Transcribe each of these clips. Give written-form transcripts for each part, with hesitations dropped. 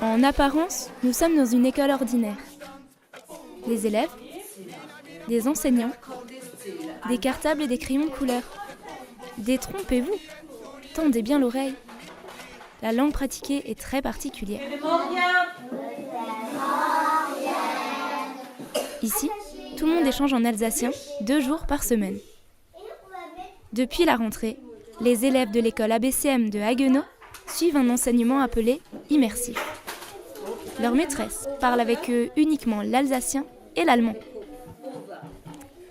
En apparence, nous sommes dans une école ordinaire. Les élèves, des enseignants, des cartables et des crayons de couleur. Détrompez-vous, tendez bien l'oreille. La langue pratiquée est très particulière. Ici, tout le monde échange en alsacien 2 jours par semaine. Depuis la rentrée, les élèves de l'école ABCM de Haguenau suivent un enseignement appelé immersif. Leur maîtresse parle avec eux uniquement l'alsacien et l'allemand.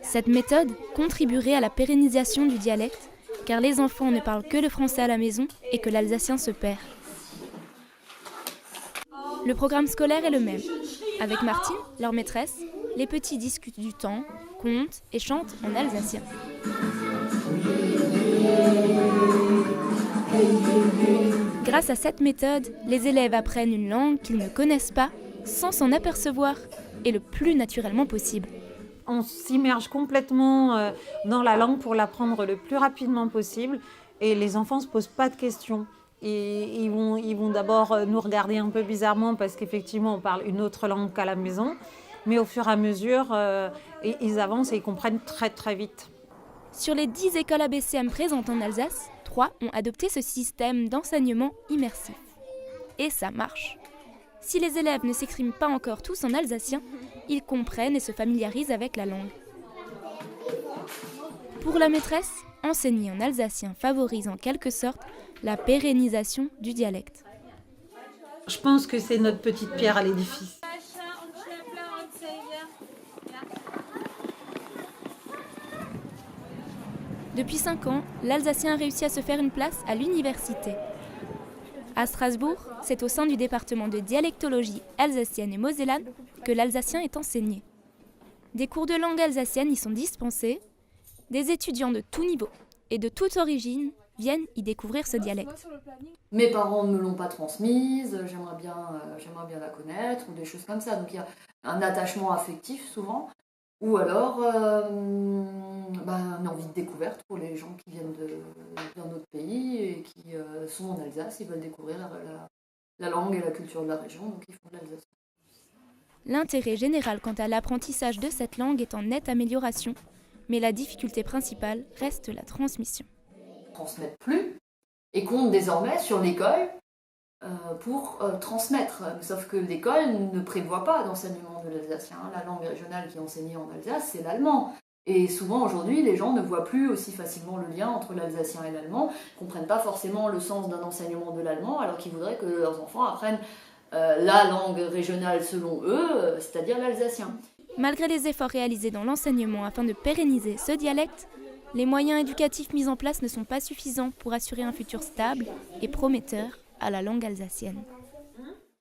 Cette méthode contribuerait à la pérennisation du dialecte, car les enfants ne parlent que le français à la maison et que l'alsacien se perd. Le programme scolaire est le même. Avec Martine, leur maîtresse, les petits discutent du temps, comptent et chantent en alsacien. Grâce à cette méthode, les élèves apprennent une langue qu'ils ne connaissent pas sans s'en apercevoir et le plus naturellement possible. On s'immerge complètement dans la langue pour l'apprendre le plus rapidement possible et les enfants ne se posent pas de questions. Et ils vont d'abord nous regarder un peu bizarrement parce qu'effectivement on parle une autre langue qu'à la maison, mais au fur et à mesure ils avancent et ils comprennent très très vite. Sur les 10 écoles ABCM présentes en Alsace, 3 ont adopté ce système d'enseignement immersif. Et ça marche. Si les élèves ne s'expriment pas encore tous en alsacien, ils comprennent et se familiarisent avec la langue. Pour la maîtresse, enseigner en alsacien favorise en quelque sorte la pérennisation du dialecte. Je pense que c'est notre petite pierre à l'édifice. Depuis 5 ans, l'alsacien a réussi à se faire une place à l'université. À Strasbourg, c'est au sein du département de dialectologie alsacienne et mosellane que l'alsacien est enseigné. Des cours de langue alsacienne y sont dispensés. Des étudiants de tout niveau et de toute origine viennent y découvrir ce dialecte. Mes parents ne me l'ont pas transmise, j'aimerais bien la connaître, ou des choses comme ça. Donc il y a un attachement affectif souvent, ou alors une envie de découverte pour les gens qui viennent d'un autre pays et qui sont en Alsace, ils veulent découvrir la langue et la culture de la région, donc ils font de l'alsacien. L'intérêt général quant à l'apprentissage de cette langue est en nette amélioration, mais la difficulté principale reste la transmission. Ils ne transmettent plus et comptent désormais sur l'école pour transmettre. Sauf que l'école ne prévoit pas d'enseignement de l'alsacien. La langue régionale qui est enseignée en Alsace, c'est l'allemand. Et souvent aujourd'hui, les gens ne voient plus aussi facilement le lien entre l'alsacien et l'allemand, ne comprennent pas forcément le sens d'un enseignement de l'allemand, alors qu'ils voudraient que leurs enfants apprennent la langue régionale selon eux, c'est-à-dire l'alsacien. Malgré les efforts réalisés dans l'enseignement afin de pérenniser ce dialecte, les moyens éducatifs mis en place ne sont pas suffisants pour assurer un futur stable et prometteur à la langue alsacienne.